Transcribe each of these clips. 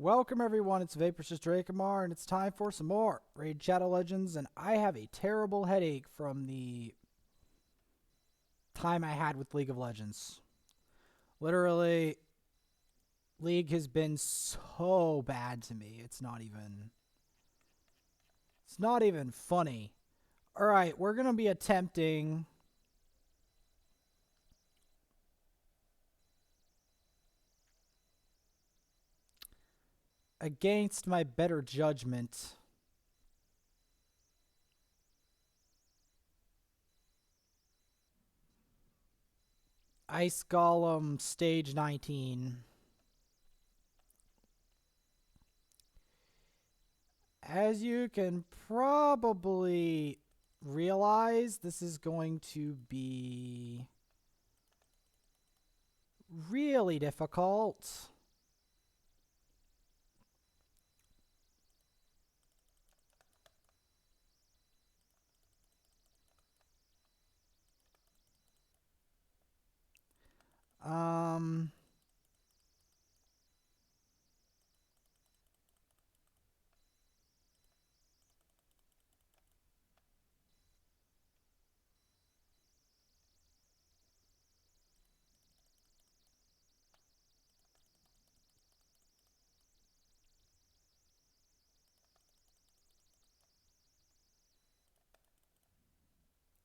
Welcome everyone, it's Vaporous Drakomar, and it's time for some more Raid Shadow Legends, and I have a terrible headache from the time I had with League of Legends. Literally, League has been so bad to me, it's not even funny. Alright, we're gonna be attempting against my better judgment. Ice Golem Stage 19. As you can probably realize, this is going to be really difficult.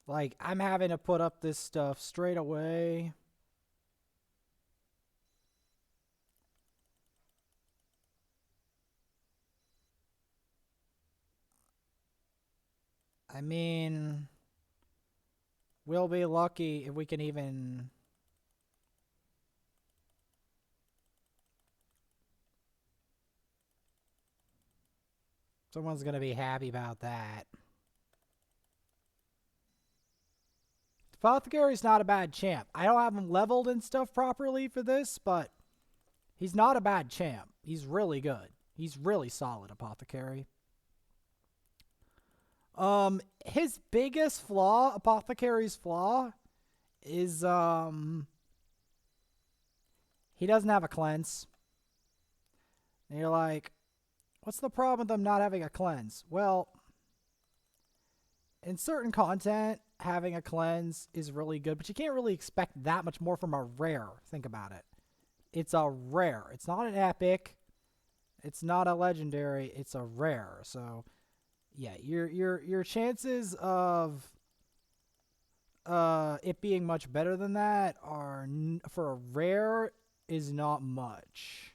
Like, I'm having to put up this stuff straight away. I mean, we'll be lucky if we can even... Someone's gonna be happy about that. Apothecary's not a bad champ. I don't have him leveled and stuff properly for this, but he's not a bad champ. He's really good. He's really solid, Apothecary. His biggest flaw, Apothecary's flaw, is he doesn't have a cleanse. And you're like, what's the problem with them not having a cleanse? Well, in certain content, having a cleanse is really good, but you can't really expect that much more from a rare. Think about it. It's a rare. It's not an epic. It's not a legendary. It's a rare. So, yeah, your chances of it being much better than that are for a rare is not much.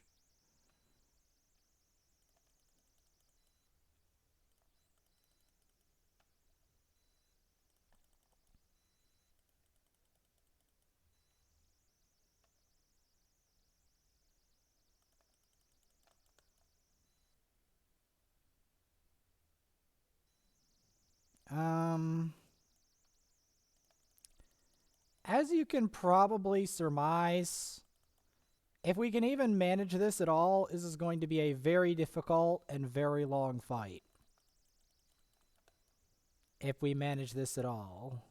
As you can probably surmise, if we can even manage this at all, this is going to be a very difficult and very long fight. If we manage this at all.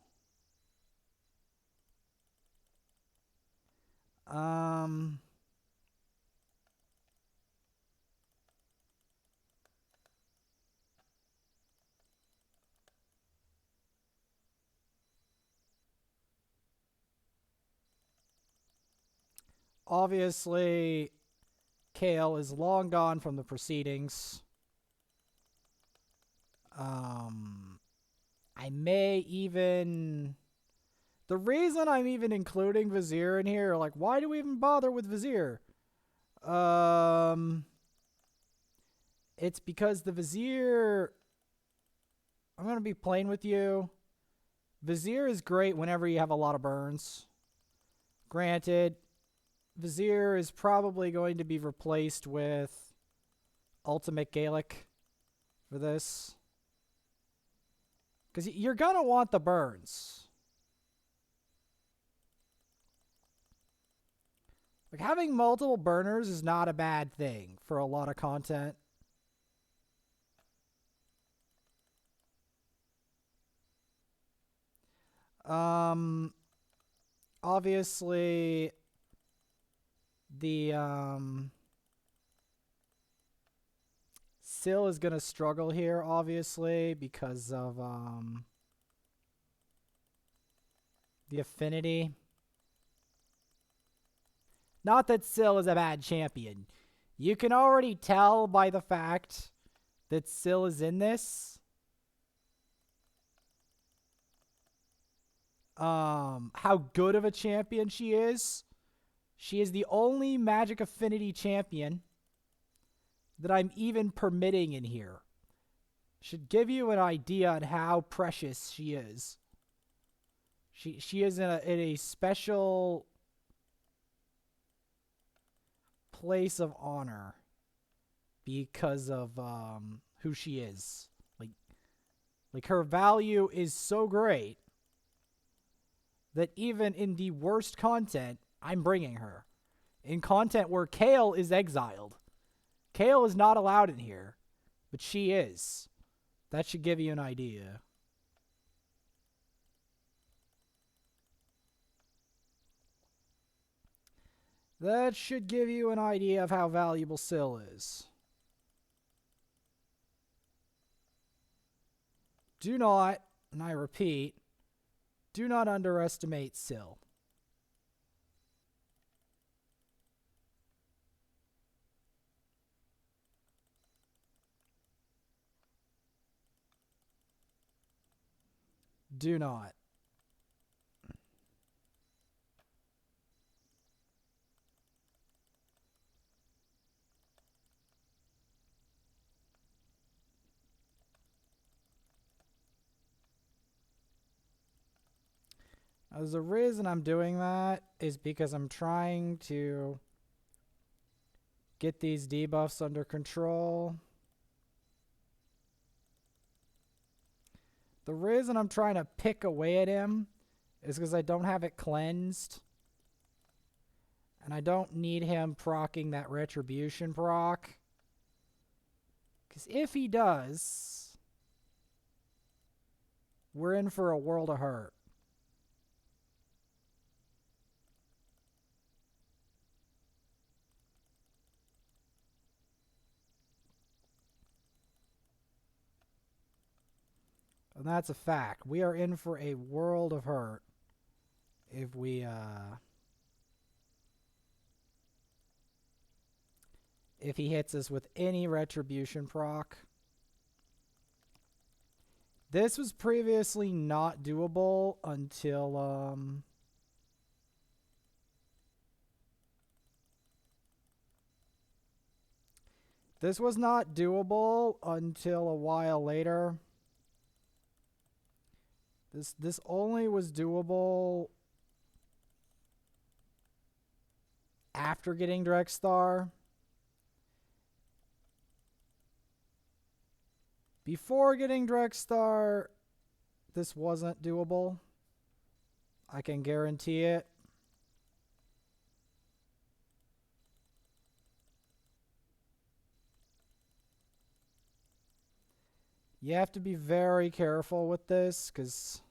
Obviously, Kale is long gone from the proceedings. I may even... The reason I'm even including Vizier in here, like, why do we even bother with Vizier? It's because the Vizier... I'm going to be plain with you. Vizier is great whenever you have a lot of burns. Granted, Vizier is probably going to be replaced with Ultimate Gaelic for this. Because you're going to want the burns. Like, having multiple burners is not a bad thing for a lot of content. Obviously, the Syl is going to struggle here, obviously, because of the affinity. Not that Syl is a bad champion. You can already tell by the fact that Syl is in this. How good of a champion she is. She is the only magic affinity champion that I'm even permitting in here. Should give you an idea on how precious she is. She is in a special place of honor because of who she is. Like her value is so great that even in the worst content, I'm bringing her. In content where Kale is exiled. Kale is not allowed in here, but she is. That should give you an idea. That should give you an idea of how valuable Syl is. Do not, and I repeat, do not underestimate Syl. Do not. Now, the reason I'm doing that is because I'm trying to get these debuffs under control. The reason I'm trying to pick away at him is because I don't have it cleansed. And I don't need him proccing that retribution proc. Because if he does, we're in for a world of hurt. And that's a fact. We are in for a world of hurt if we if he hits us with any retribution proc. This was previously not doable until this was not doable until a while later. This only was doable after getting Drexstar. Before getting Drexstar, this wasn't doable. I can guarantee it. You have to be very careful with this because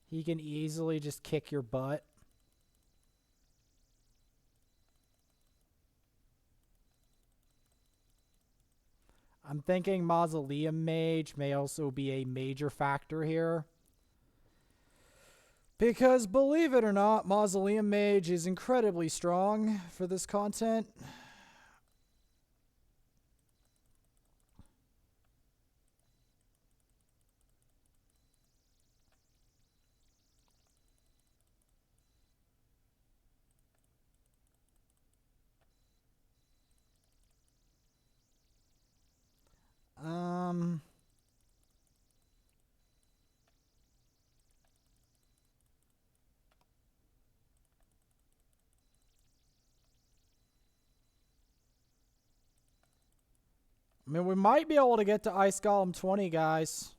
he can easily just kick your butt. I'm thinking Mausoleum Mage may also be a major factor here. Because believe it or not, Mausoleum Mage is incredibly strong for this content. I mean, we might be able to get to Ice Golem 20, guys.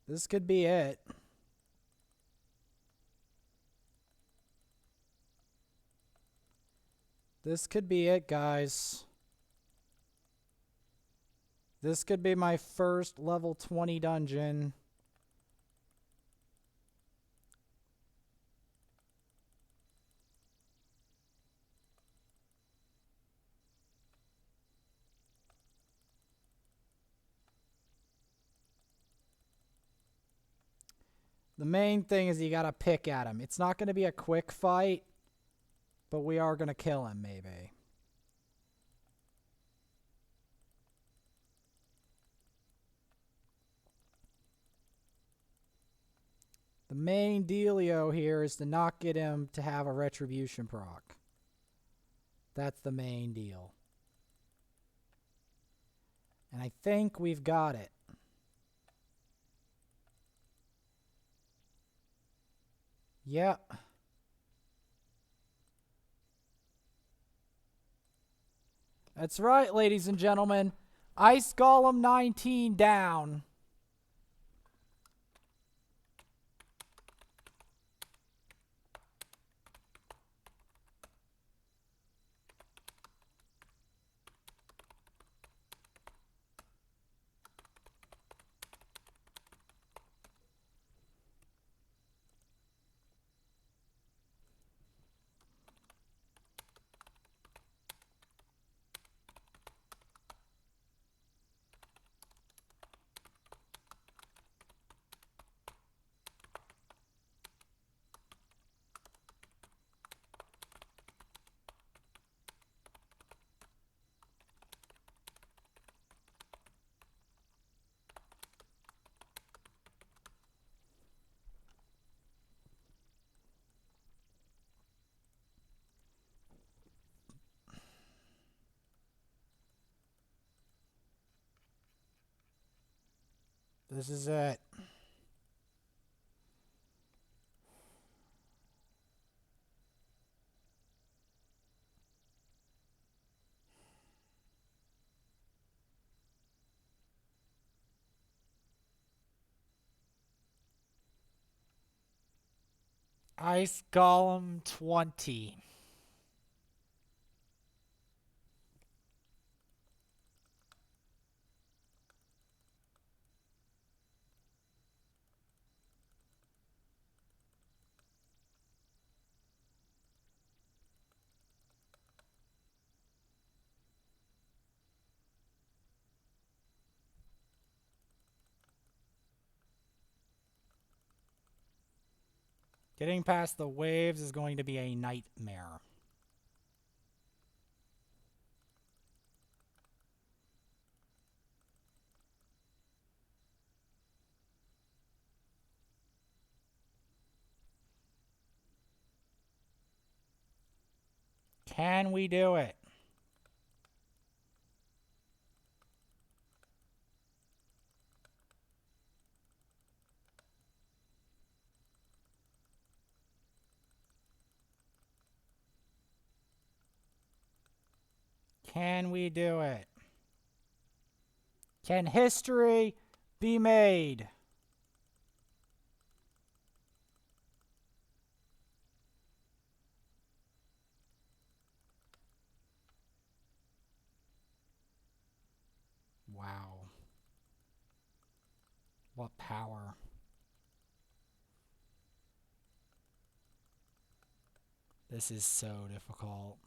This could be it. This could be it, guys. This could be my first level 20 dungeon. The main thing is you gotta pick at him. It's not gonna be a quick fight, but we are gonna kill him, maybe. The main dealio here is to not get him to have a retribution proc. That's the main deal. And I think we've got it. Yep. That's right, ladies and gentlemen. Ice Golem 19 down. This is it. Ice Golem 20. Getting past the waves is going to be a nightmare. Can we do it? Can we do it? Can history be made? Wow. What power. This is so difficult.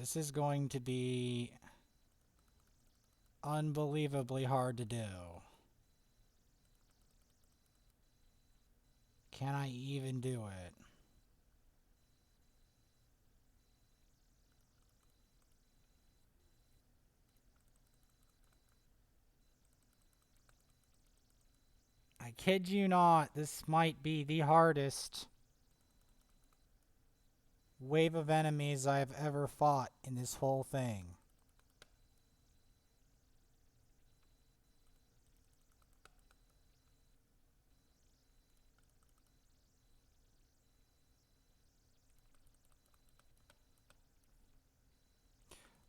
This is going to be unbelievably hard to do. Can I even do it? I kid you not, this might be the hardest wave of enemies I've ever fought in this whole thing.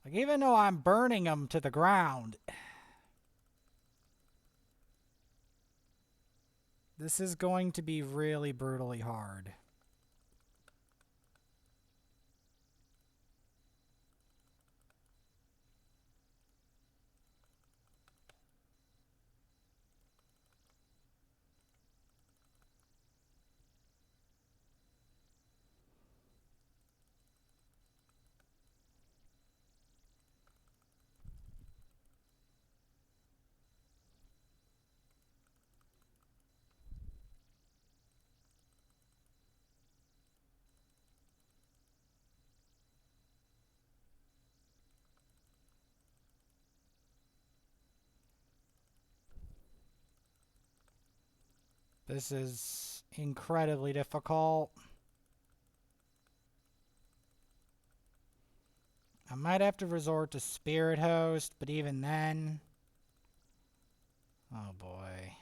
Like, even though I'm burning them to the ground, this is going to be really brutally hard. This is incredibly difficult. I might have to resort to Spirit Host, but even then... Oh boy.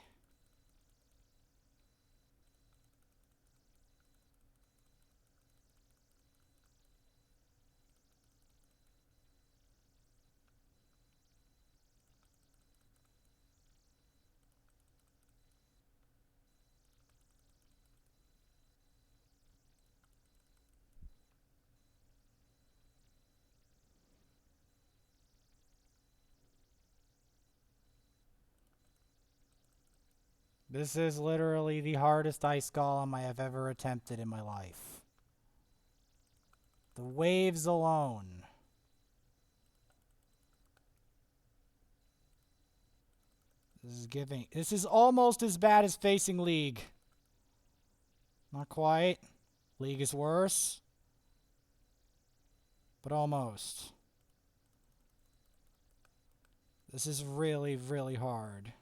This is literally the hardest Ice Golem I have ever attempted in my life. The waves alone. This is almost as bad as facing League. Not quite. League is worse. But almost. This is really, really hard.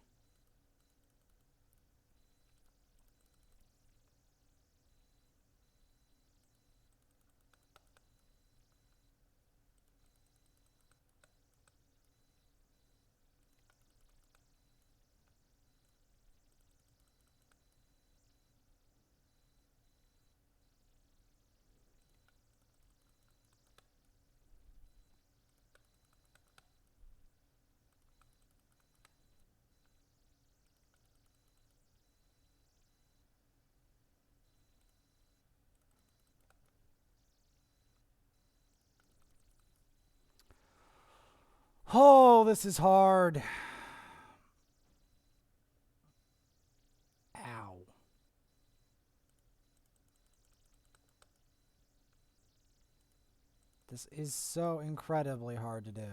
Oh, this is hard. Ow. This is so incredibly hard to do.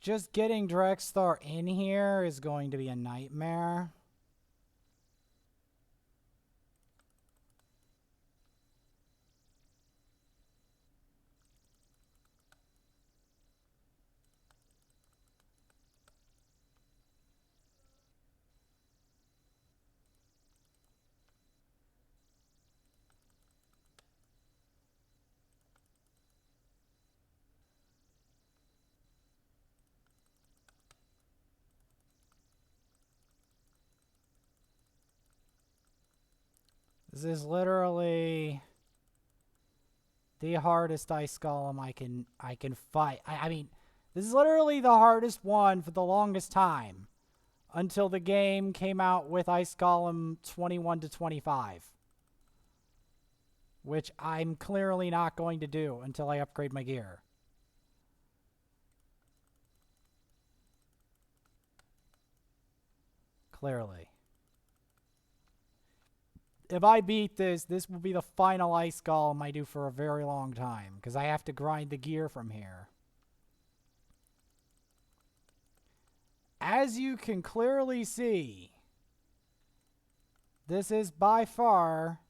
Just getting Drexthar in here is going to be a nightmare. This is literally the hardest Ice Golem I can fight. I mean, this is literally the hardest one for the longest time until the game came out with Ice Golem 21 to 25, which I'm clearly not going to do until I upgrade my gear. Clearly. If I beat this, this will be the final Ice Golem I do for a very long time, because I have to grind the gear from here. As you can clearly see, this is by far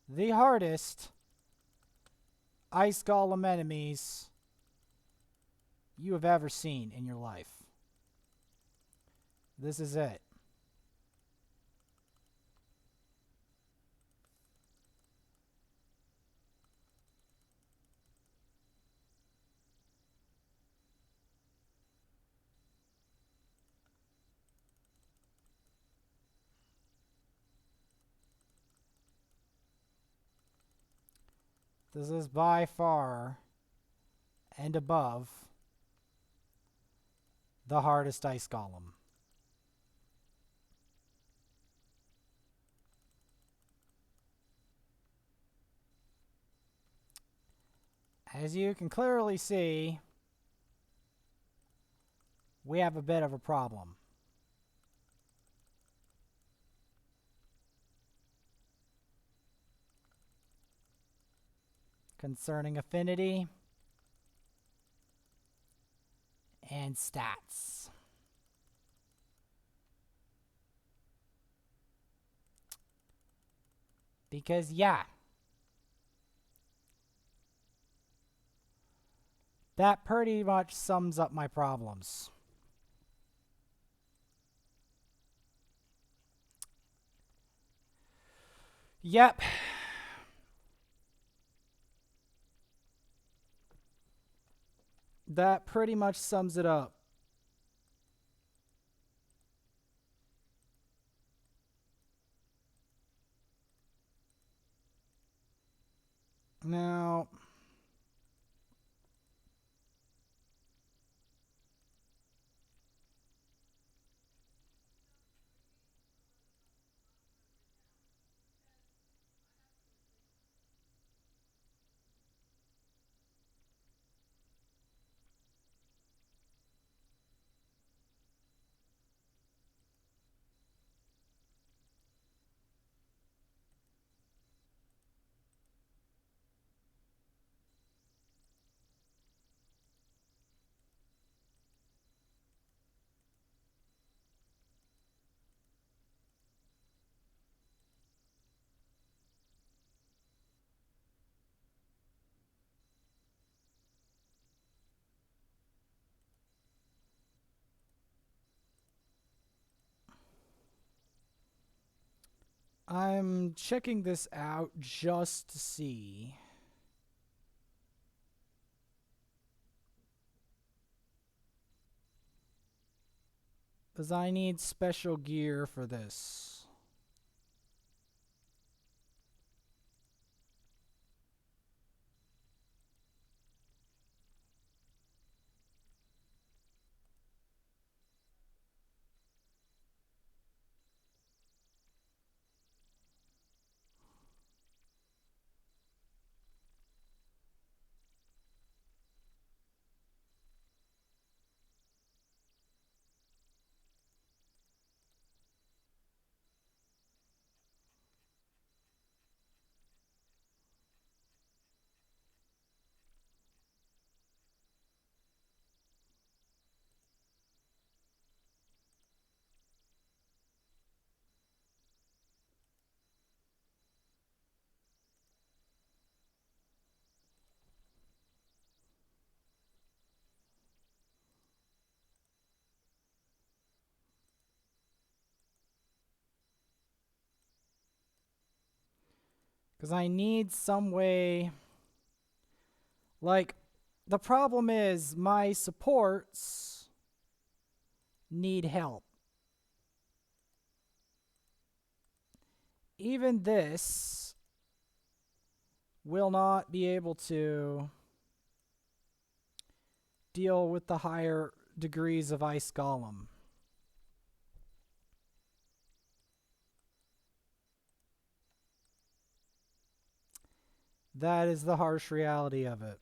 the hardest Ice Golem enemies you have ever seen in your life. This is it. This is by far and above the hardest Ice Golem. As you can clearly see, we have a bit of a problem. Concerning affinity, and stats. Because, yeah. That pretty much sums up my problems. Yep. That pretty much sums it up. Now, I'm checking this out just to see. Because I need special gear for this. Because I need some way. Like, the problem is my supports need help. Even this will not be able to deal with the higher degrees of Ice Golem. That is the harsh reality of it.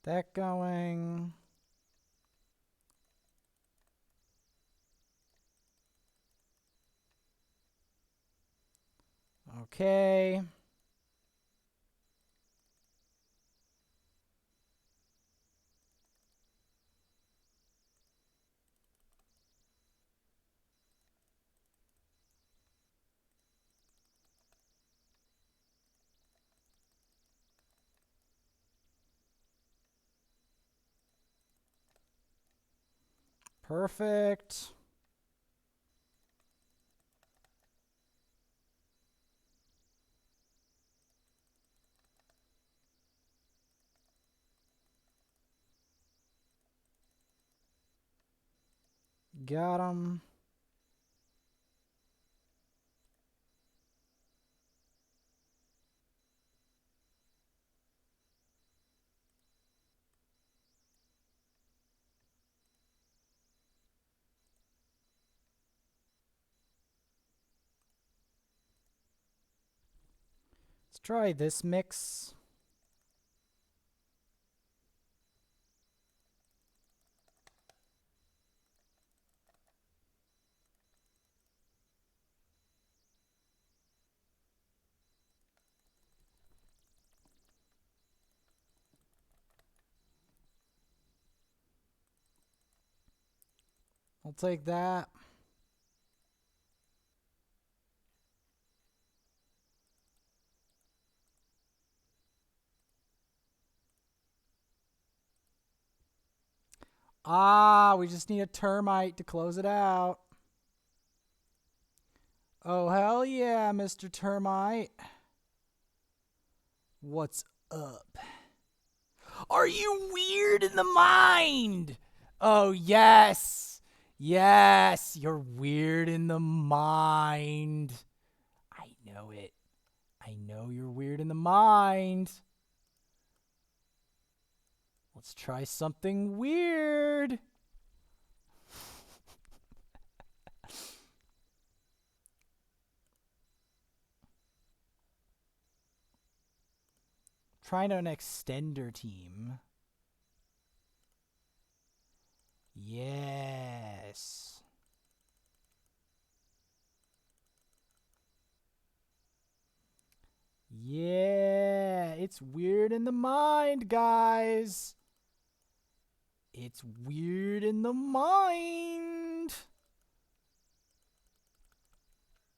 That going. Okay. Perfect. Got him. Let's try this mix. I'll take that. Ah, we just need a termite to close it out. Oh, hell yeah, Mr. Termite. What's up? Are you weird in the mind? Oh, yes. Yes, you're weird in the mind. I know it. I know you're weird in the mind. Let's try something weird. Trying an extender team. Yes. Yeah, it's weird in the mind, guys. It's weird in the mind.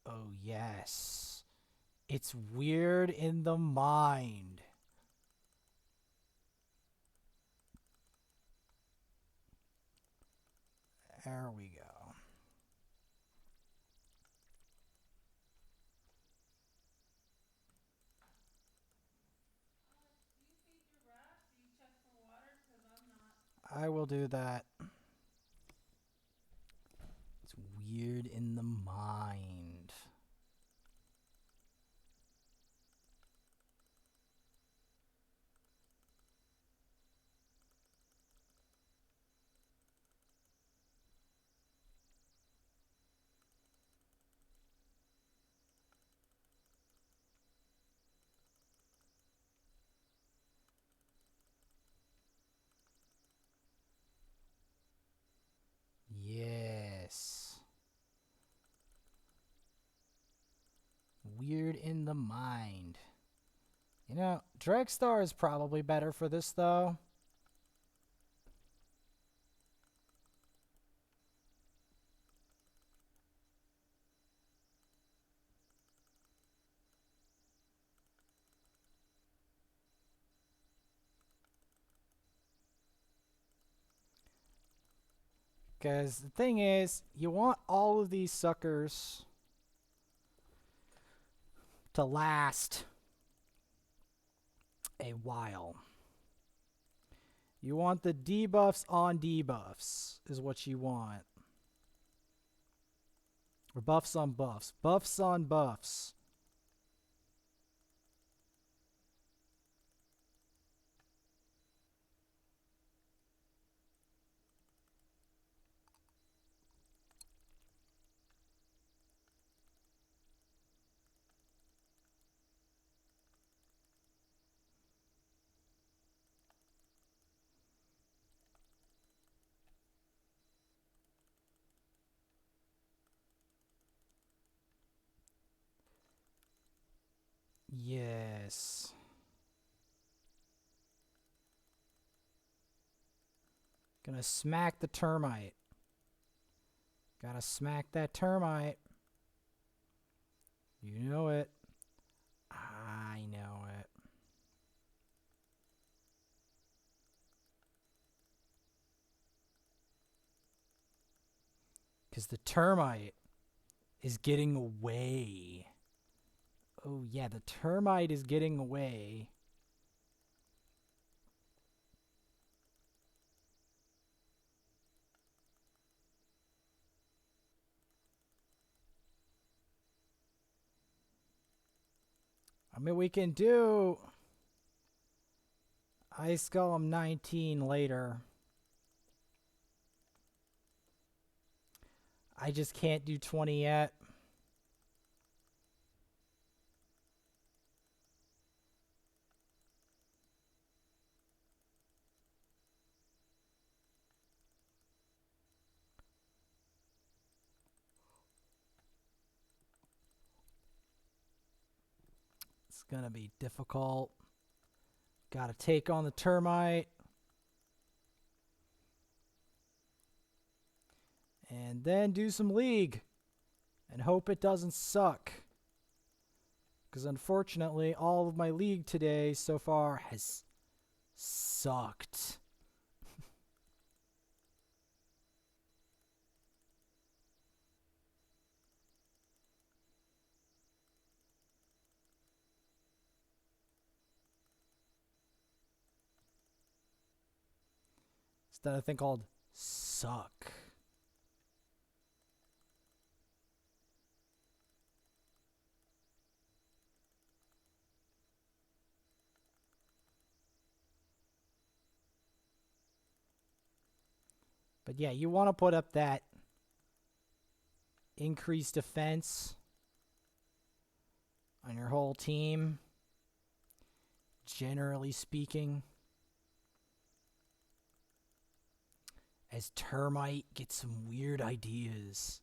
Oh, yes. It's weird in the mind. There we go. I will do that. It's weird in the mind. Yes. Weird in the mind. You know, Dregstar is probably better for this, though. Because the thing is, you want all of these suckers to last a while. You want the debuffs on debuffs is what you want. Or buffs on buffs. Buffs on buffs. Yes. Gonna smack the termite. Gotta smack that termite. You know it. I know it. Because the termite is getting away. Oh, yeah, the termite is getting away. I mean, we can do Ice Golem 19 later. I just can't do 20 yet. It's going to be difficult. Got to take on the termite. And then do some league. And hope it doesn't suck. Because unfortunately, all of my league today so far has sucked. It's done a thing called suck. But yeah, you want to put up that increased defense on your whole team, generally speaking. As Termite gets some weird ideas.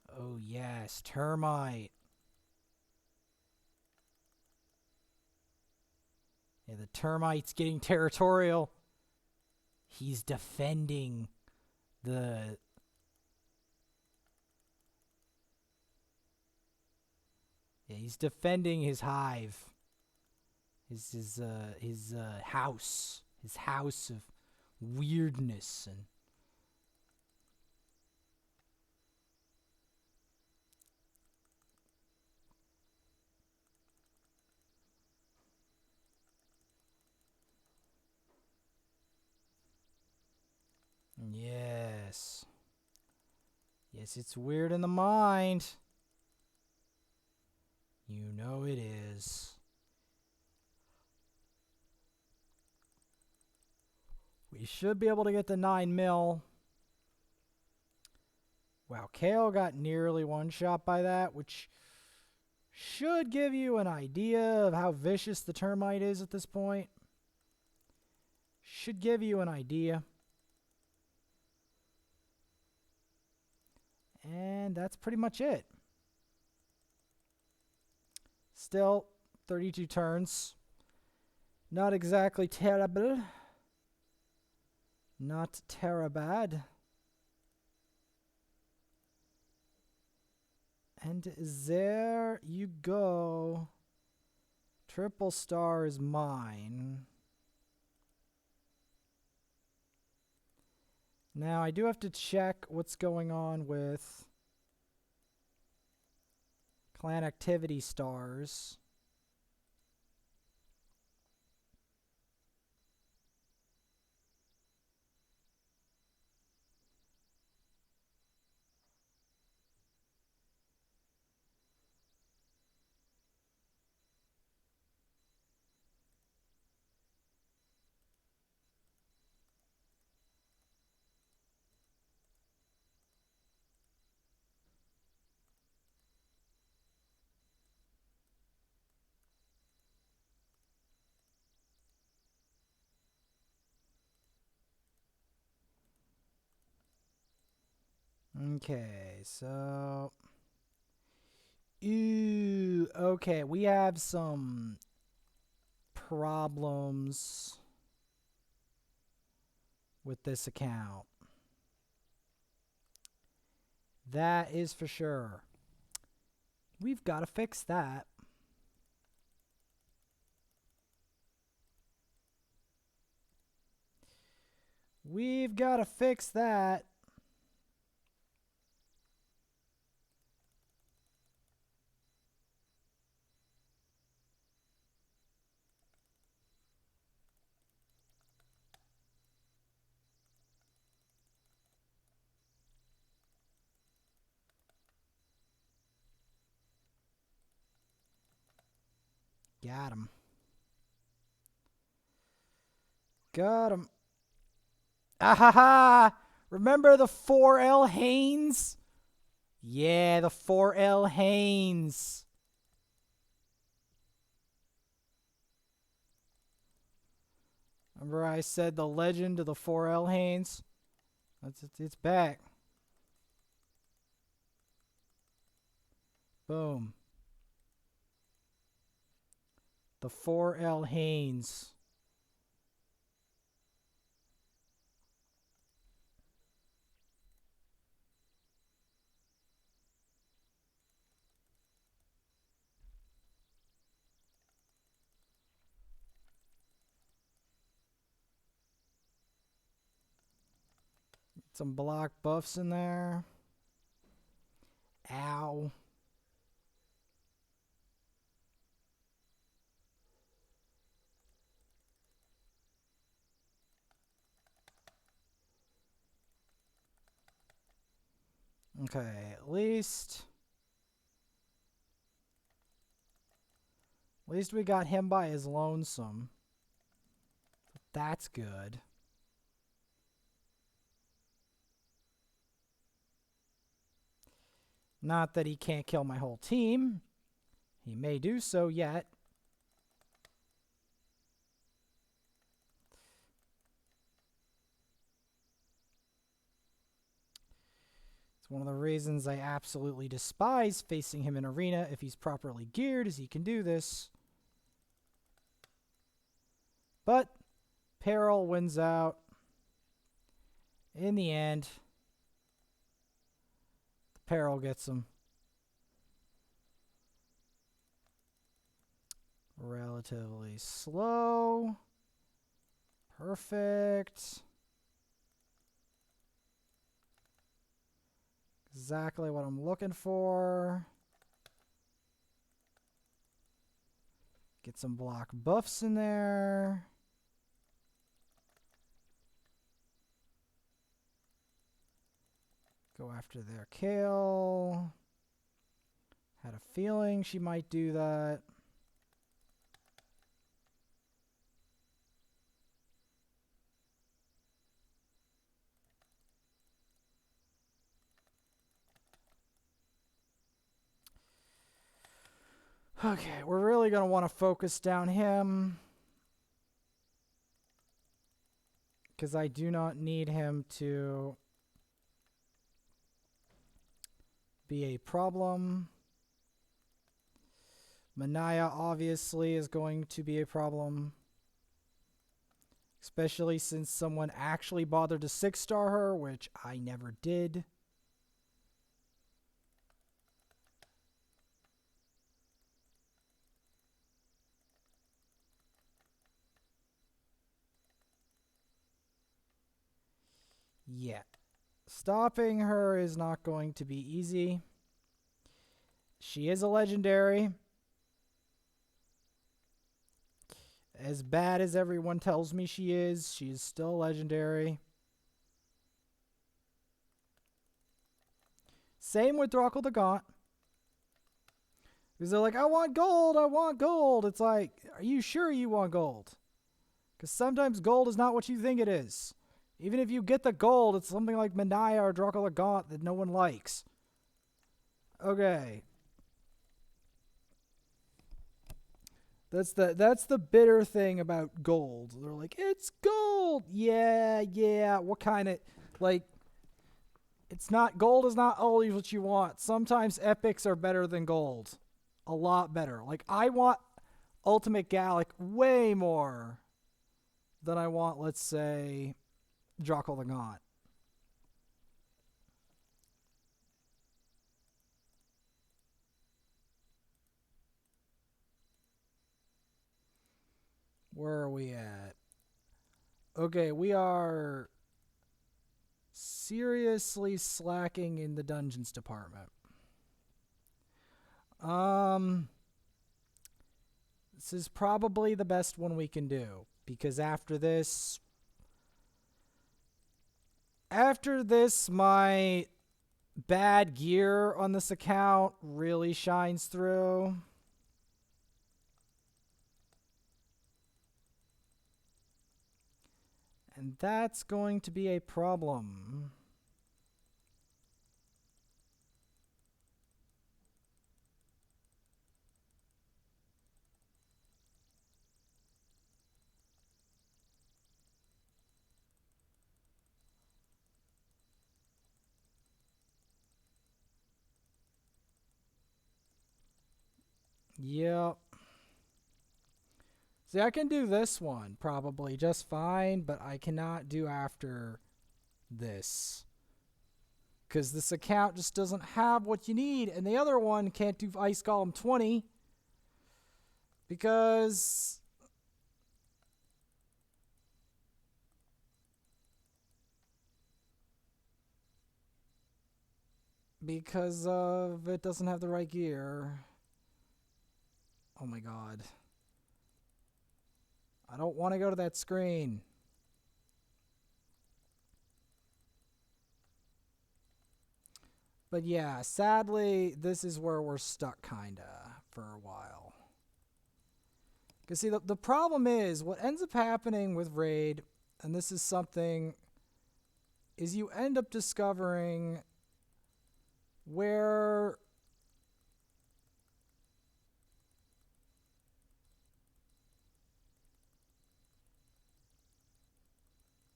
Oh yes, Termite. Yeah, the Termite's getting territorial. He's defending the... Yeah, he's defending his hive. His house. His house of weirdness and... Yes. Yes, it's weird in the mind. You know it is. We should be able to get the 9 mil. Wow, Kale got nearly one shot by that, which should give you an idea of how vicious the termite is at this point. Should give you an idea. And that's pretty much it. Still, 32 turns. Not exactly terrible. Not terribad. And there you go. Triple star is mine. Now, I do have to check what's going on with clan activity stars. Okay, so... Ooh, okay, we have some problems with this account. That is for sure. We've got to fix that. We've got to fix that. Got him. Got him. Ahaha! Remember the 4L Haynes? Yeah, the 4L Haynes. Remember I said the legend of the 4L Haynes? It's back. Boom. The 4L Haynes. Some block buffs in there. Ow. Okay, at least we got him by his lonesome. That's good. Not that he can't kill my whole team. He may do so yet. It's one of the reasons I absolutely despise facing him in arena. If he's properly geared, as he can do this. But Peril wins out in the end. The Peril gets him. Relatively slow. Perfect. Exactly what I'm looking for. Get some block buffs in there. Go after their Kale. Had a feeling she might do that. Okay, we're really going to want to focus down him. Because I do not need him to be a problem. Manaya obviously is going to be a problem. Especially since someone actually bothered to 6-star her, which I never did. Yeah. Stopping her is not going to be easy. She is a legendary. As bad as everyone tells me she is still legendary. Same with Drockle the Gaunt. Because they're like, I want gold, I want gold. It's like, are you sure you want gold? Because sometimes gold is not what you think it is. Even if you get the gold, it's something like Manaya or Drockle the Gaunt that no one likes. Okay. That's the bitter thing about gold. They're like, it's gold. Yeah. What kind of, like, it's not, gold is not always what you want. Sometimes epics are better than gold. A lot better. Like, I want Ultimate Gallic way more than I want, let's say, Drockle the Gaunt. Where are we at? Okay, we are seriously slacking in the dungeons department. This is probably the best one we can do, because after this, my bad gear on this account really shines through. And that's going to be a problem. Yep. See, I can do this one probably just fine, but I cannot do after this. Because this account just doesn't have what you need. And the other one can't do Ice Golem 20. Because of it doesn't have the right gear. Oh my god. I don't want to go to that screen. But yeah, sadly, this is where we're stuck kinda for a while. Because see, the problem is, what ends up happening with Raid, and this is something, is you end up discovering where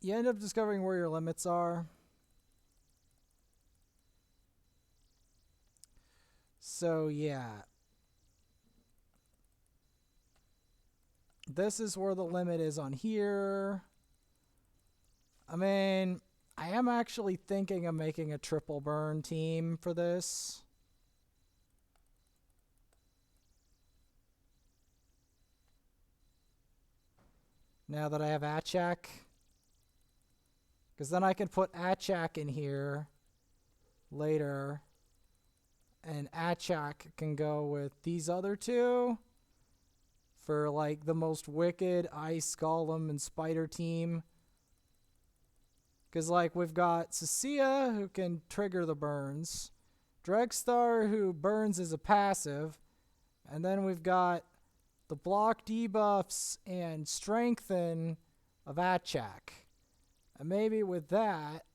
your limits are. So yeah. This is where the limit is on here. I mean, I am actually thinking of making a triple burn team for this. Now that I have Achak. Because then I can put Achak in here later. And Achak can go with these other two for like the most wicked Ice Golem and Spider team. Because like we've got Cecilia who can trigger the burns, Dregstar who burns as a passive, and then we've got the block debuffs and strengthen of Achak. And maybe with that,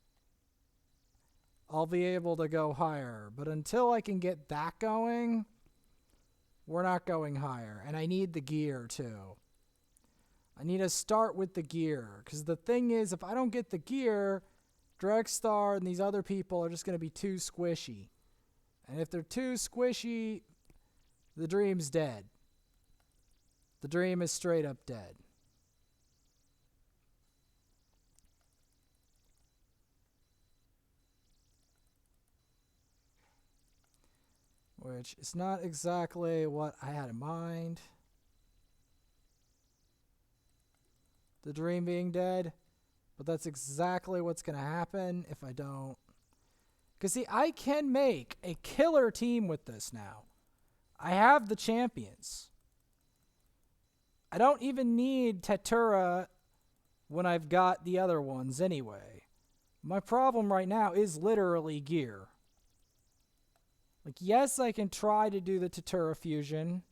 I'll be able to go higher. But until I can get that going, we're not going higher. And I need the gear too. I need to start with the gear. Because the thing is, if I don't get the gear, Dregstar and these other people are just going to be too squishy. And if they're too squishy, the dream's dead. The dream is straight up dead. Which is not exactly what I had in mind. The dream being dead. But that's exactly what's going to happen if I don't. Because see, I can make a killer team with this now. I have the champions. I don't even need Tetura when I've got the other ones anyway. My problem right now is literally gear. Like, yes, I can try to do the Tetura fusion,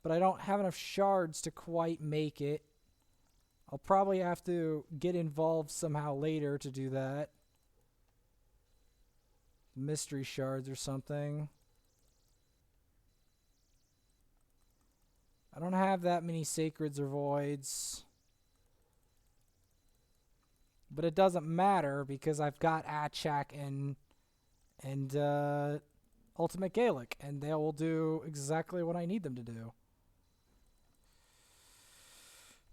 but I don't have enough shards to quite make it. I'll probably have to get involved somehow later to do that. Mystery shards or something. I don't have that many sacreds or voids. But it doesn't matter because I've got Achak and Ultimate Gaelic, and they will do exactly what I need them to do.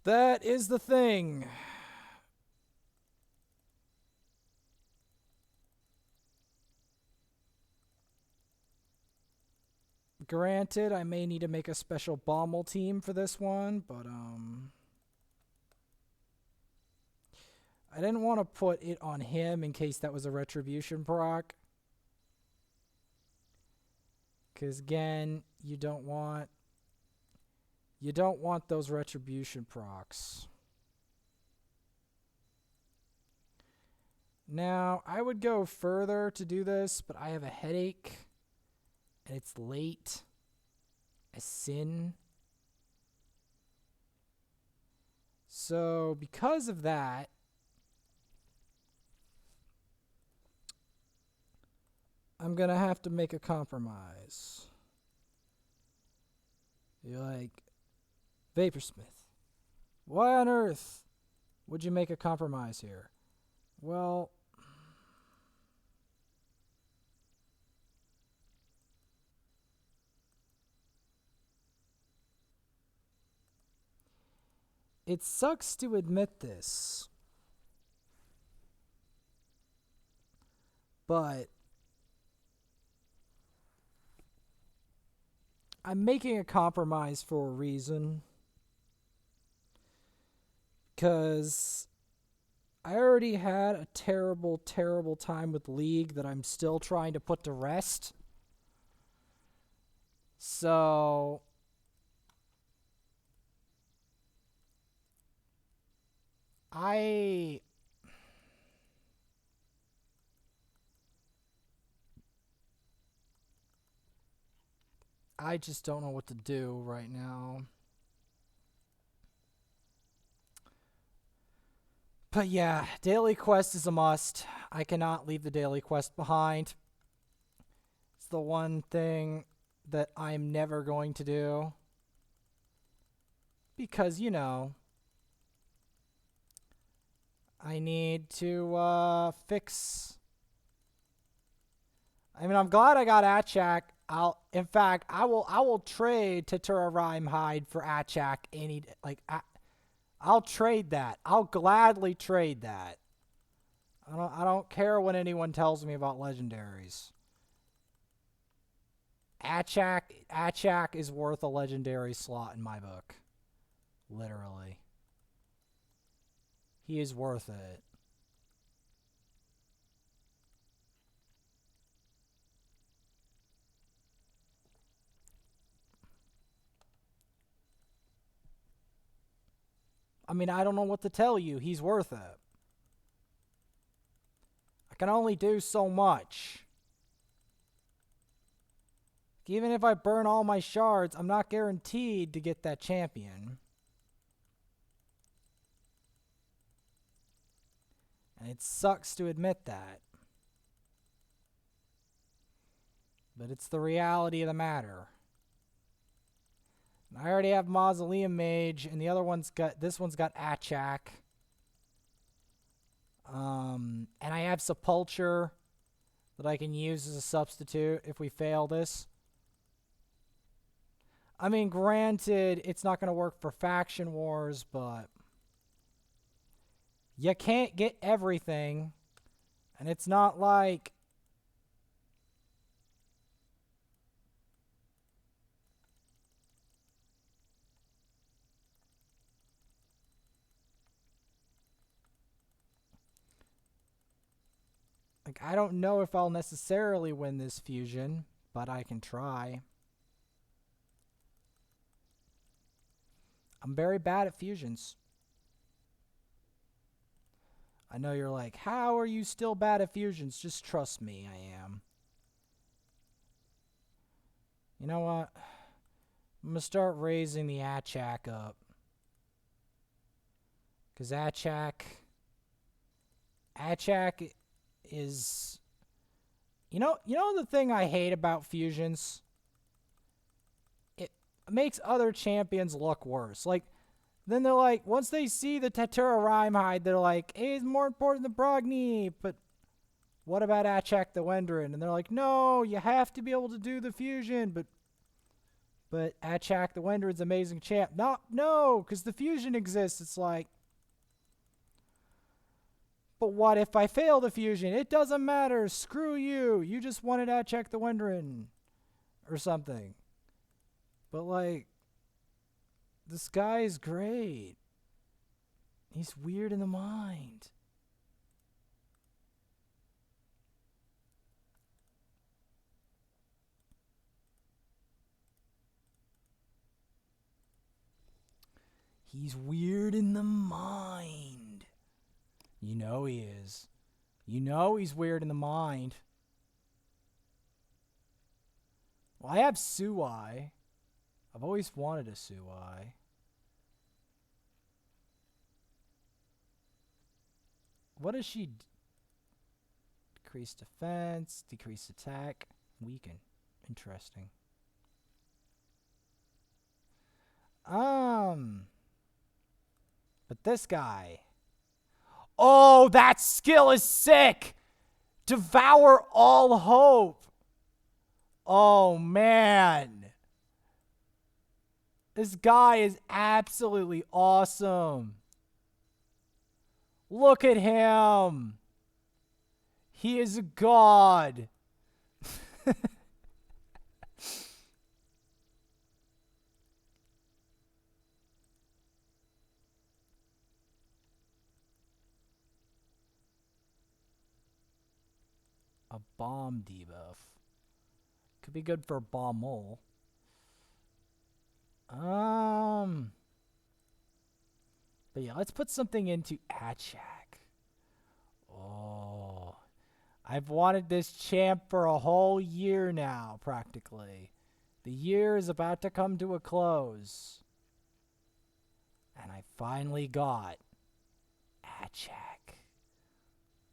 That is the thing. Granted, I may need to make a special Bommel team for this one, but I didn't want to put it on him in case that was a retribution proc. Because again, you don't want those retribution procs. Now, I would go further to do this, but I have a headache. And it's late. A sin. So, because of that, I'm gonna have to make a compromise. You're like, Vaporsmith, why on earth would you make a compromise here? Well, it sucks to admit this, but I'm making a compromise for a reason. Because I already had a terrible, terrible time with League that I'm still trying to put to rest. So I just don't know what to do right now. But yeah, daily quest is a must. I cannot leave the daily quest behind. It's the one thing that I'm never going to do. Because, you know, I need to fix. I mean, I'm glad I got Achak. In fact, I will trade Tatura Rhyme Hide for Achak any I'll trade that. I'll gladly trade that. I don't care what anyone tells me about legendaries. Achak is worth a legendary slot in my book. Literally. He is worth it. I mean, I don't know what to tell you. He's worth it. I can only do so much. Even if I burn all my shards, I'm not guaranteed to get that champion. And it sucks to admit that. But it's the reality of the matter. I already have Mausoleum Mage, and this one's got Achak. And I have Sepulture that I can use as a substitute if we fail this. I mean, granted, it's not going to work for Faction Wars, but you can't get everything. And it's not like I don't know if I'll necessarily win this fusion, but I can try. I'm very bad at fusions. I know you're like, how are you still bad at fusions? Just trust me, I am. You know what? I'm going to start raising the Achak up. Because Achak is... You know the thing I hate about fusions? It makes other champions look worse. Like, then they're like, once they see the Tatura Rhyme Hide, they're like, hey, it's more important than Brogni. But what about Achak the Wendrin? And they're like, no, you have to be able to do the fusion. But Achak the Wendrin's amazing champ. No, because the fusion exists. It's like, but what if I fail the fusion? It doesn't matter. Screw you. You just wanted Achak the Wendrin. Or something. But like, this guy is great. He's weird in the mind. He's weird in the mind. You know he is. You know he's weird in the mind. Well, I have Suai. I've always wanted a Suai. What does she... Increase defense, decrease attack, weaken. Interesting. But this guy. Oh, that skill is sick! Devour all hope. Oh, man. This guy is absolutely awesome. Look at him. He is a god. A bomb debuff. Could be good for bomb mole. But yeah, let's put something into Achak. Oh. I've wanted this champ for a whole year now, practically. The year is about to come to a close. And I finally got Achak.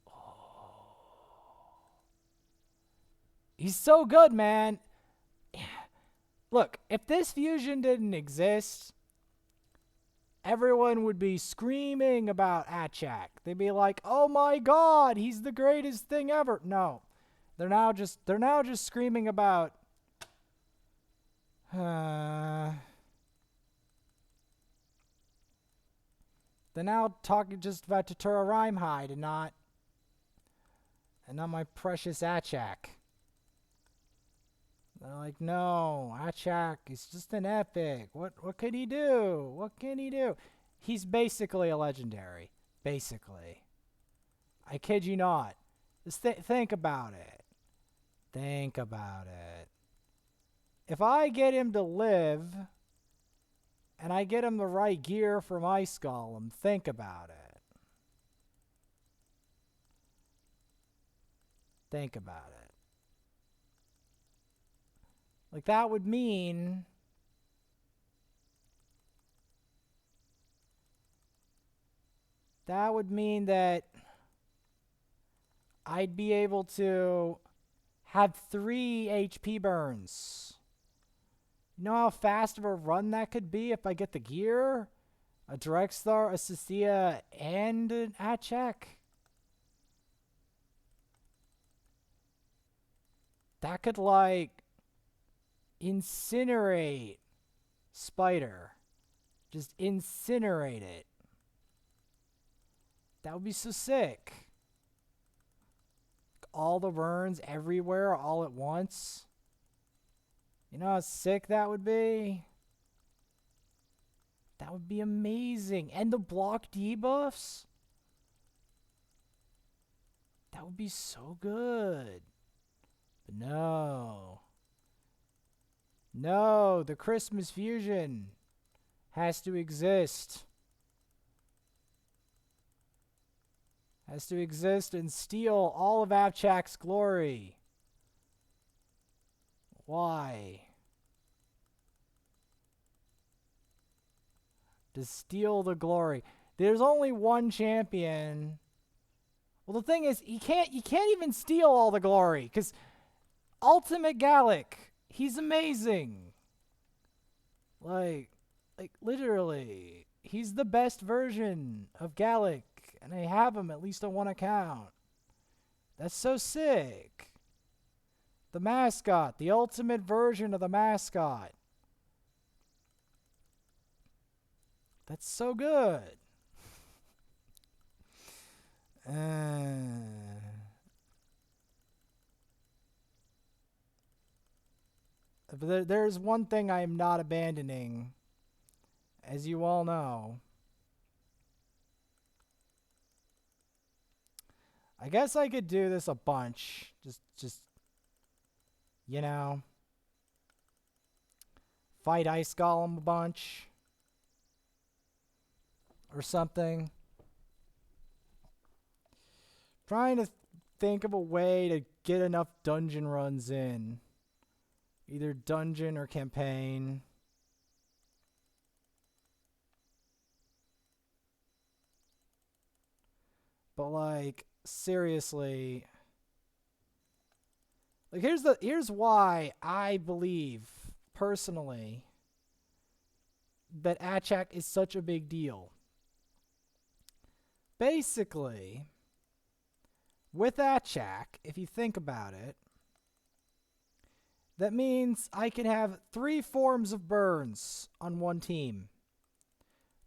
Oh. He's so good, man. Look, if this fusion didn't exist, everyone would be screaming about Achak. They'd be like, "Oh my god, he's the greatest thing ever." No. They're now just screaming about they're now talking just about Tatura Rhymehide and not my precious Achak. They're like, no, Achak is just an epic. What can he do? What can he do? He's basically a legendary. Basically. I kid you not. Just think about it. Think about it. If I get him to live, and I get him the right gear from Ice Golem, think about it. Think about it. Like, that would mean that I'd be able to have 3 HP burns. You know how fast of a run that could be if I get the gear? A Direct Star, a Cecilia, and an Achak. That could, like, incinerate Spider. Just incinerate it. That would be so sick. All the burns everywhere all at once. You know how sick that would be? That would be amazing. And the block debuffs? That would be so good. But no. No, the Christmas fusion has to exist. Has to exist and steal all of Achak's glory. Why? To steal the glory. There's only one champion. Well, the thing is, you can't even steal all the glory, because Ultimate Gallic, he's amazing. Like literally, he's the best version of Gallic, and I have him at least on one account. That's so sick. The mascot, the ultimate version of the mascot. That's so good. But there's one thing I am not abandoning, as you all know. I guess I could do this a bunch. Just you know, fight Ice Golem a bunch or something. Trying to think of a way to get enough dungeon runs in. Either dungeon or campaign. But like, seriously, Like here's why I believe personally that Achak is such a big deal. Basically, with Achak, if you think about it, that means I can have 3 forms of burns on one team.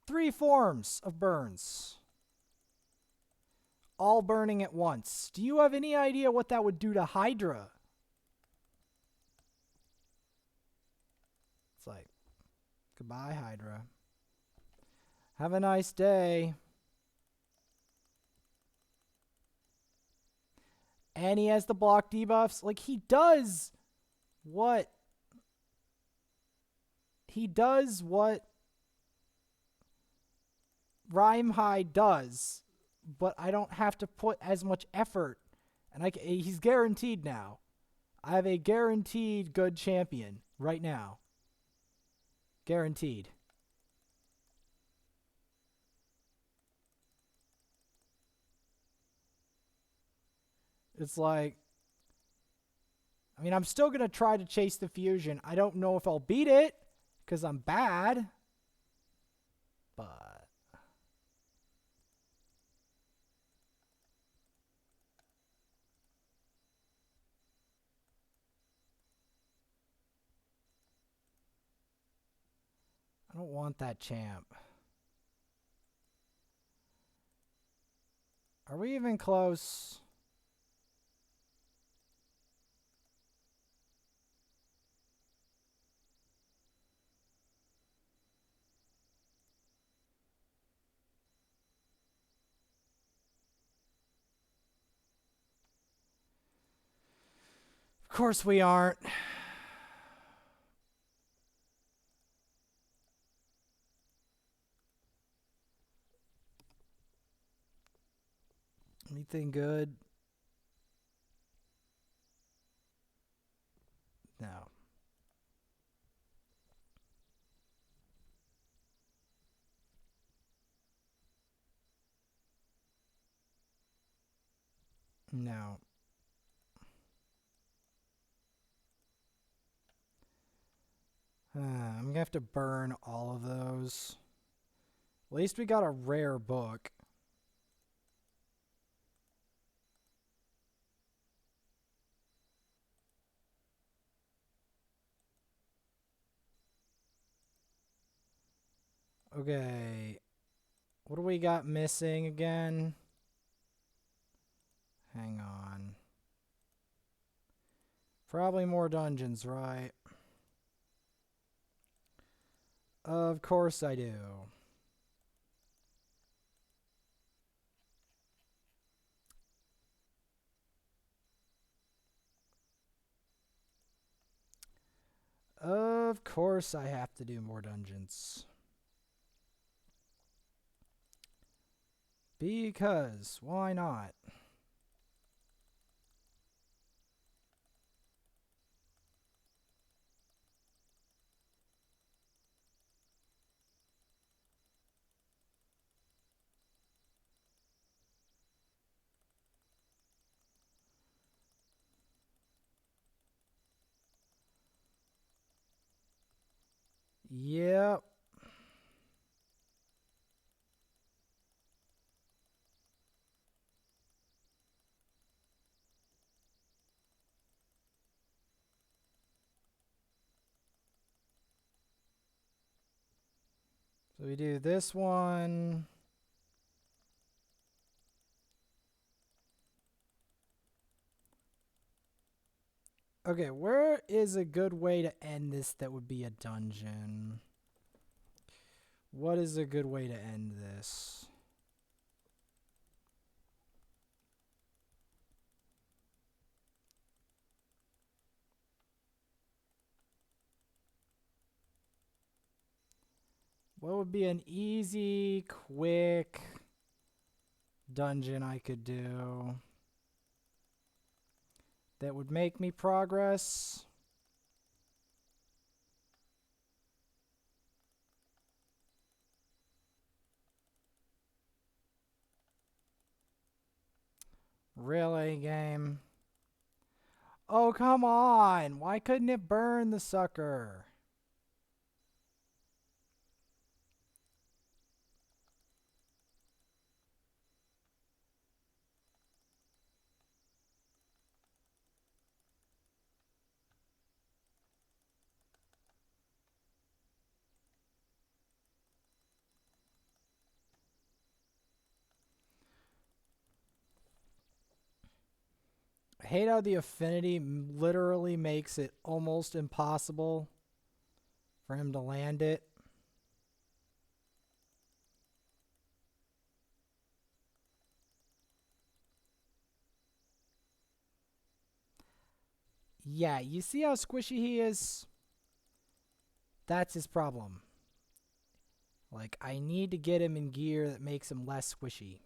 3 forms of burns. All burning at once. Do you have any idea what that would do to Hydra? It's like, goodbye, Hydra. Have a nice day. And he has the block debuffs. Like, he does what Rhyme does, but I don't have to put as much effort. And he's guaranteed now. I have a guaranteed good champion right now. Guaranteed. It's like, I mean, I'm still going to try to chase the fusion. I don't know if I'll beat it because I'm bad. But I don't want that champ. Are we even close? Of course we aren't. Anything good? No. No. I'm going to have to burn all of those. At least we got a rare book. Okay. What do we got missing again? Hang on. Probably more dungeons, right? Of course I do. Of course I have to do more dungeons. Because why not? Yep. So we do this one. Okay, where is a good way to end this that would be a dungeon? What is a good way to end this? What would be an easy, quick dungeon I could do that would make me progress? Really, game? Oh, come on. Why couldn't it burn the sucker? I hate how the affinity literally makes it almost impossible for him to land it. Yeah, you see how squishy he is? That's his problem. Like, I need to get him in gear that makes him less squishy.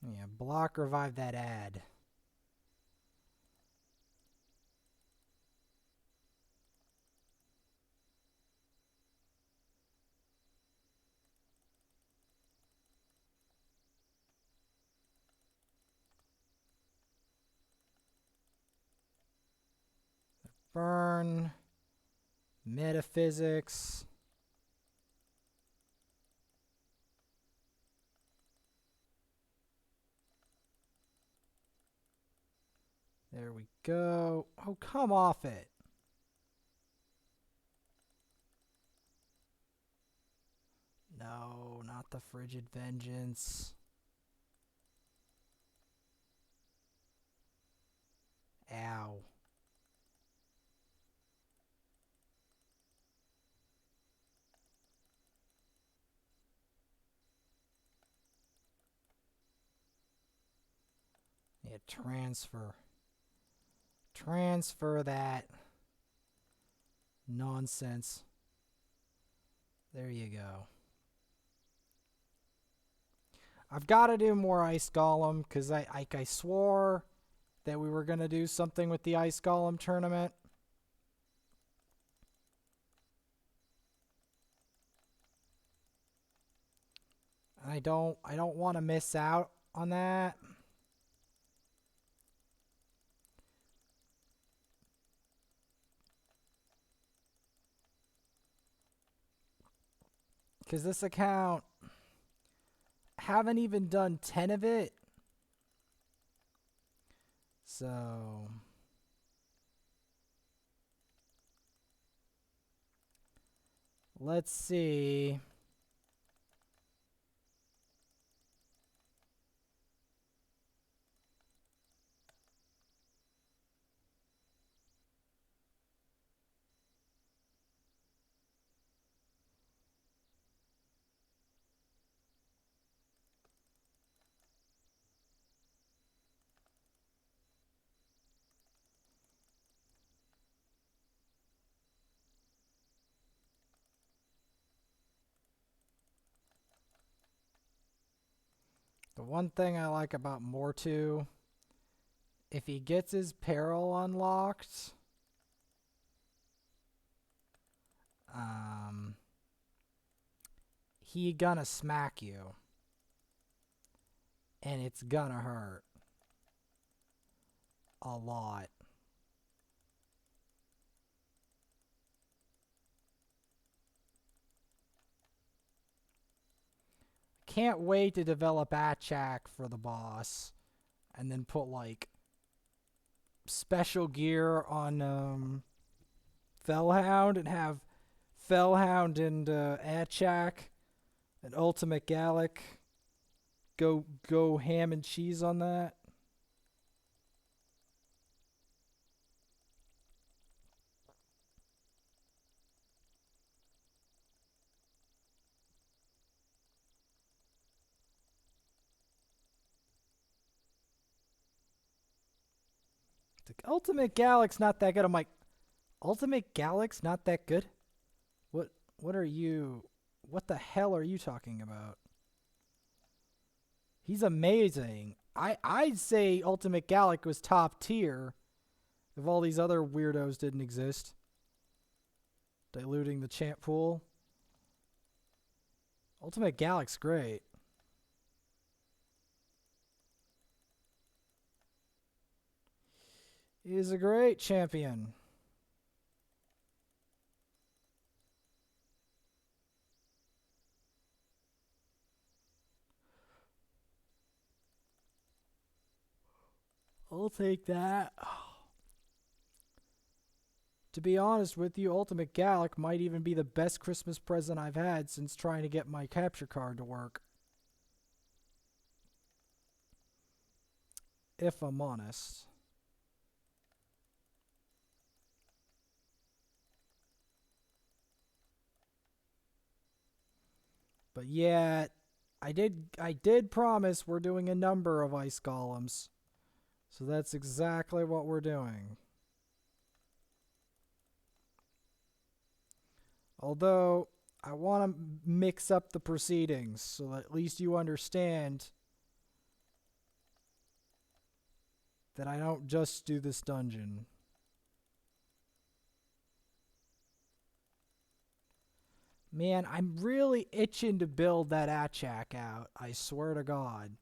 Yeah, block revive that ad. Burn. Metaphysics. There we go. Oh, come off it. No, not the frigid vengeance. Ow. Yeah, transfer. Transfer that nonsense. There you go. I've got to do more Ice Golem because I swore that we were going to do something with the Ice Golem tournament. I don't want to miss out on that. Because this account, haven't even done 10 of it. So let's see. The one thing I like about Mortu, if he gets his peril unlocked, he gonna smack you. And it's gonna hurt. A lot. Can't wait to develop Achak for the boss. And then put like special gear on Fellhound and have Fellhound and Achak and Ultimate Gallic go ham and cheese on that. The Ultimate Gallic's not that good. I'm like, Ultimate Gallic's not that good? What are you What the hell are you talking about? He's amazing. I'd say Ultimate Gallic was top tier if all these other weirdos didn't exist. Diluting the champ pool. Ultimate Gallic's great. He's a great champion. I'll take that. To be honest with you, Ultimate Gallic might even be the best Christmas present I've had since trying to get my capture card to work. If I'm honest. But yeah, I did promise we're doing a number of ice golems. So that's exactly what we're doing. Although, I want to mix up the proceedings so that at least you understand that I don't just do this dungeon. Man, I'm really itching to build that Achak out. I swear to God.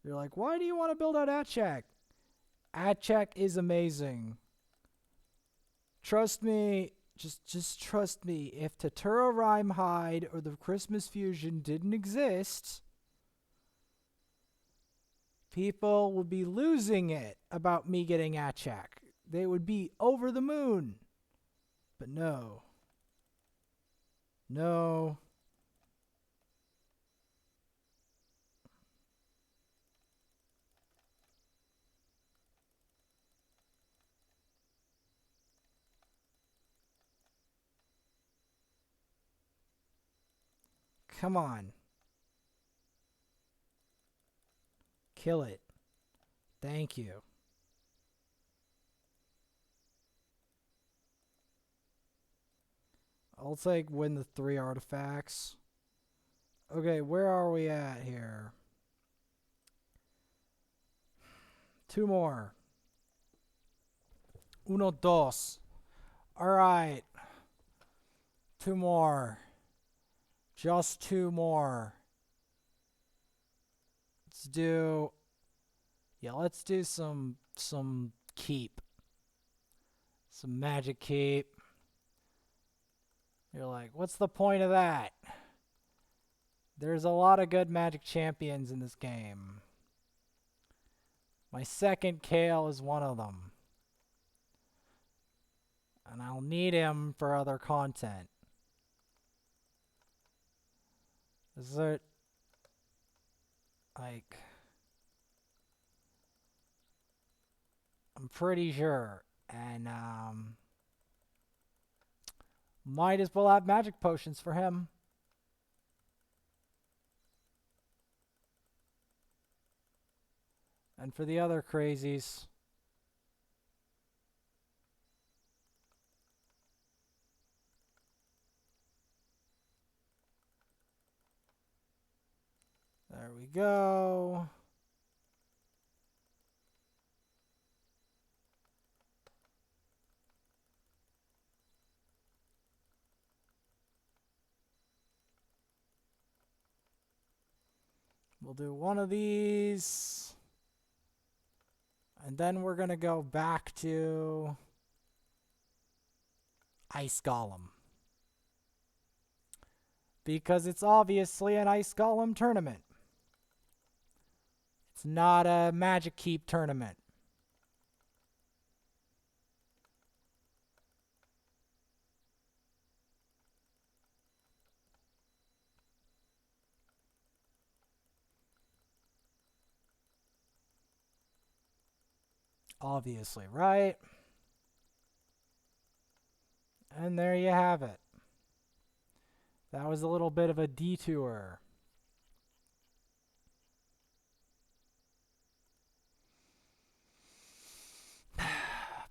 You're like, why do you want to build out Achak? Achak is amazing. Trust me. Just trust me. If Tatura Rhyme Hide or the Christmas Fusion didn't exist, people would be losing it about me getting Achak. They would be over the moon. But no. No. Come on. Kill it. Thank you. I'll take win the 3 artifacts. Okay, where are we at here? 2 more. Uno, dos. Alright. 2 more. Just 2 more. Let's do... Yeah, let's do some keep. Some magic keep. You're like, what's the point of that? There's a lot of good magic champions in this game. My second Kale is one of them. And I'll need him for other content. Is it... like... I'm pretty sure. And, might as well have magic potions for him. And for the other crazies. There we go. We'll do one of these. And then we're going to go back to Ice Golem. Because it's obviously an Ice Golem tournament. It's not a Magic Keep tournament. Obviously, right? And there you have it. That was a little bit of a detour.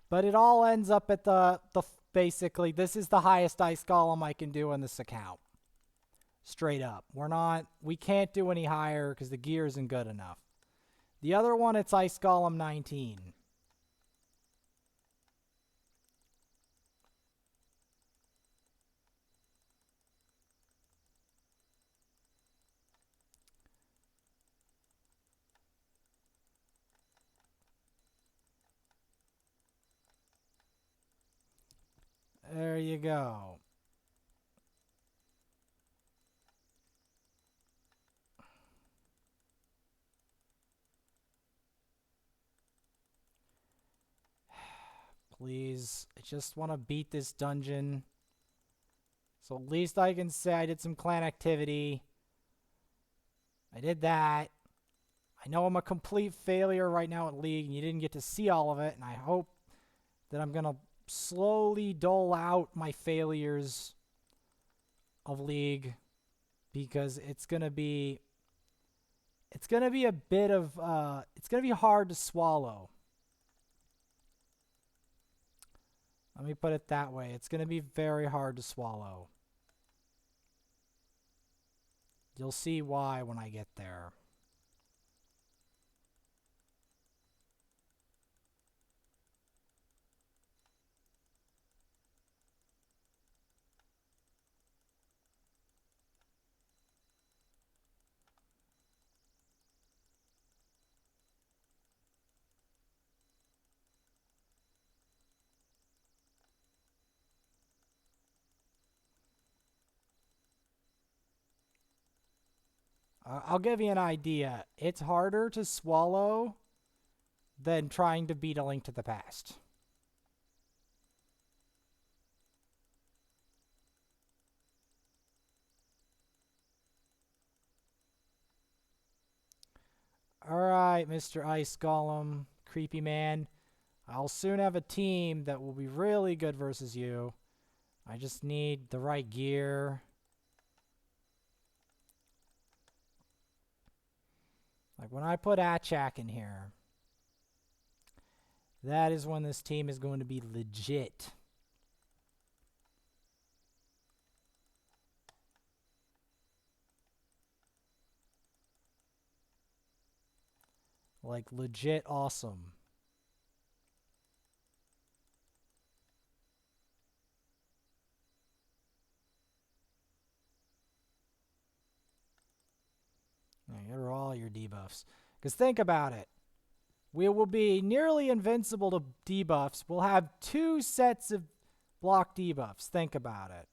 But it all ends up at the basically, this is the highest Ice Golem I can do on this account. Straight up. We can't do any higher because the gear isn't good enough. The other one, it's Ice Golem 19. There you go. Please, I just want to beat this dungeon. So at least I can say I did some clan activity. I did that. I know I'm a complete failure right now at League, and you didn't get to see all of it, and I hope that I'm going to slowly dole out my failures of League, because it's going to be a bit of it's going to be hard to swallow. Let me put it that way. It's going to be very hard to swallow. You'll see why when I get there. I'll give you an idea. It's harder to swallow than trying to beat A Link to the Past. Alright, Mr. Ice Golem, creepy man. I'll soon have a team that will be really good versus you. I just need the right gear. Like when I put Achak in here, that is when this team is going to be legit. Like legit awesome. Get rid of all your debuffs. Because think about it. We will be nearly invincible to debuffs. We'll have 2 sets of block debuffs. Think about it.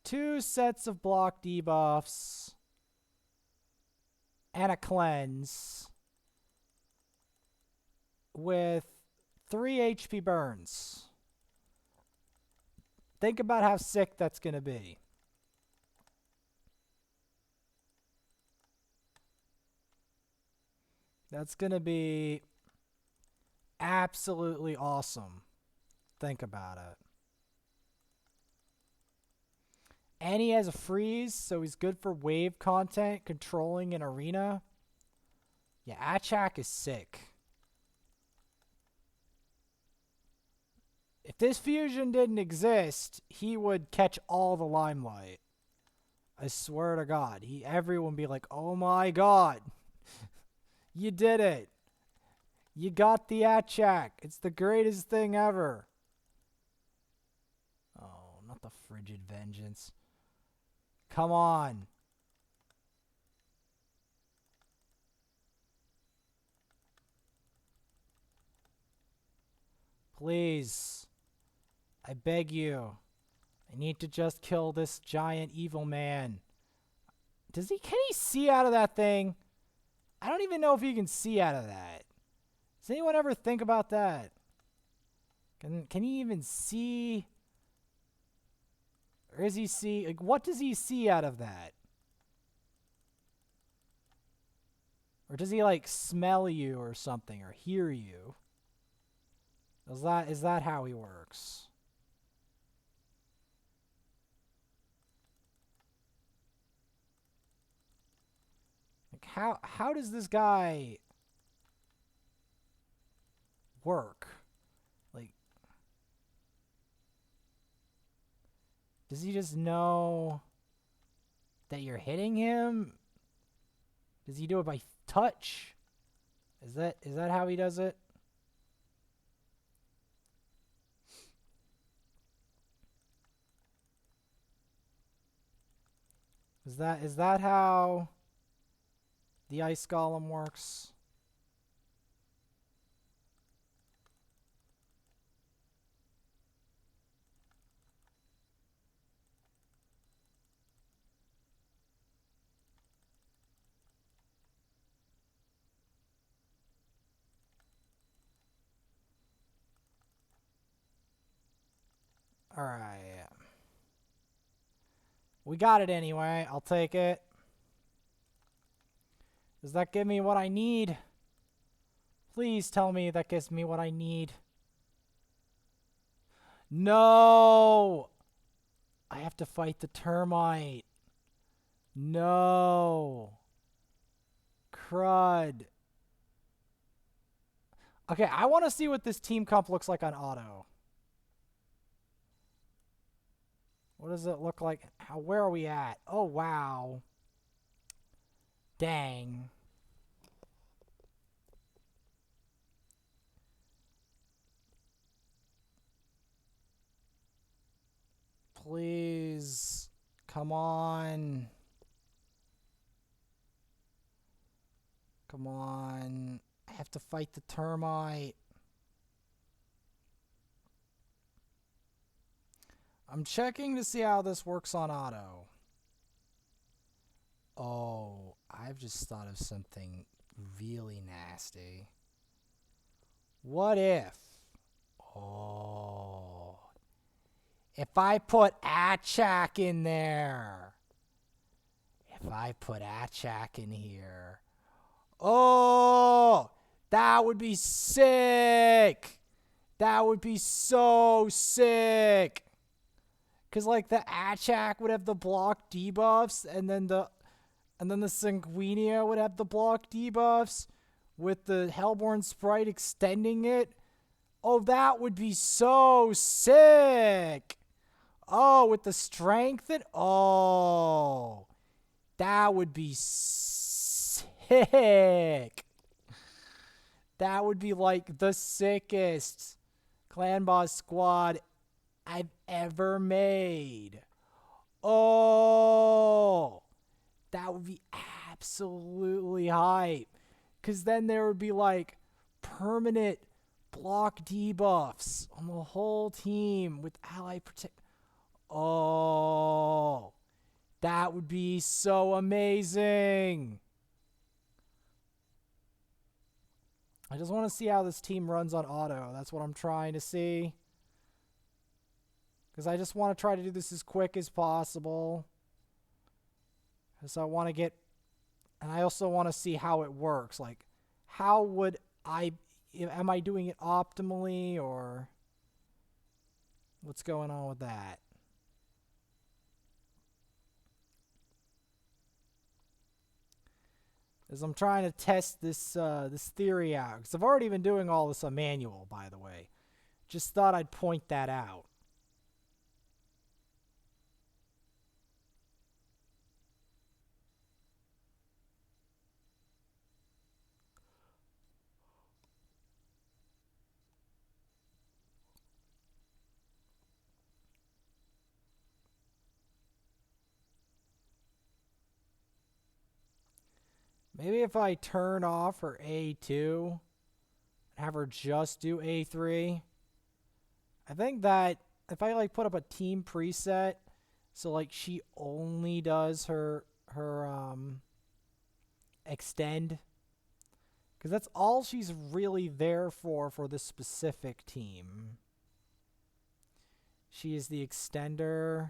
2 sets of block debuffs. And a cleanse. With 3 HP burns. Think about how sick that's going to be. That's going to be absolutely awesome. Think about it. And he has a freeze, so he's good for wave content, controlling an arena. Yeah, Achak is sick. If this fusion didn't exist, he would catch all the limelight. I swear to God. Everyone would be like, oh my God. You did it. You got the Achak. It's the greatest thing ever. Oh, not the frigid vengeance. Come on. Please. I beg you. I need to just kill this giant evil man. Can he see out of that thing? I don't even know if he can see out of that. Does anyone ever think about that? Can he even see? Or is he see? Like, what does he see out of that? Or does he like smell you or something or hear you? Is that how he works? Like how does this guy work? Like, does he just know that you're hitting him? Does he do it by touch? Is that how he does it? Is that how the Ice Golem works? All right. We got it anyway. I'll take it. Does that give me what I need? Please tell me that gives me what I need. No! I have to fight the termite. No. Crud. Okay, I want to see what this team comp looks like on auto. What does it look like? Where are we at? Oh, wow. Dang. Please. Come on. Come on. I have to fight the termite. I'm checking to see how this works on auto. Oh, I've just thought of something really nasty. What if? Oh. If I put Achak in there. If I put Achak in here. Oh, that would be sick. That would be so sick. Because, like, the Achak would have the block debuffs, and then the Sanguinia would have the block debuffs with the Hellborn Sprite extending it. Oh, that would be so sick. Oh, with the strength and oh, that would be sick. That would be like the sickest clan boss squad I've ever made. Oh, that would be absolutely hype. Because then there would be like permanent block debuffs on the whole team with ally protect. Oh, that would be so amazing. I just want to see how this team runs on auto. That's what I'm trying to see. Because I just want to try to do this as quick as possible. Because I want to get... And I also want to see how it works. Like, how would I... Am I doing it optimally, or... What's going on with that? As I'm trying to test this this theory out. Because I've already been doing all this on manual, by the way. Just thought I'd point that out. Maybe if I turn off her A2, have her just do A3. I think that if I like put up a team preset, so like she only does her extend, because that's all she's really there for this specific team. She is the extender.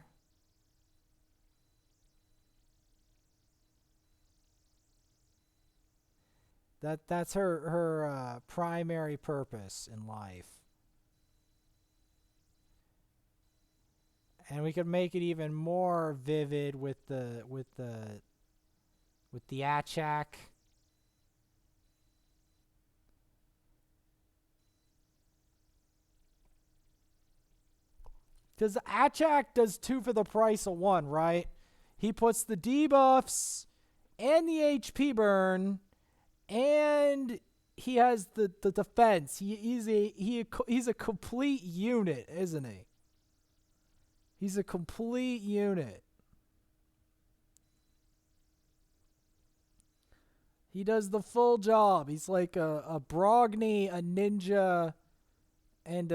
That's her primary purpose in life. And we could make it even more vivid with the Achak. Because Achak does 2 for the price of 1, right? He puts the debuffs and the HP burn, and he has the defense. He's a complete unit, isn't he? He's a complete unit. He does the full job. He's like a Brogni, a ninja, and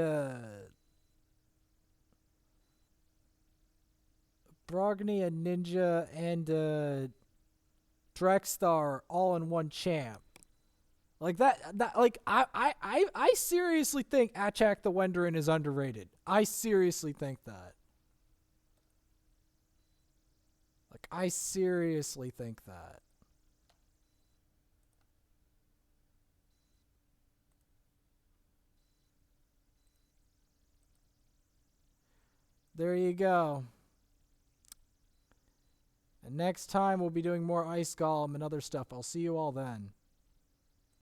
a Drexstar all in one champ. Like I seriously think Achak the Wenderin is underrated. I seriously think that. Like I seriously think that. There you go. And next time we'll be doing more Ice Golem and other stuff. I'll see you all then.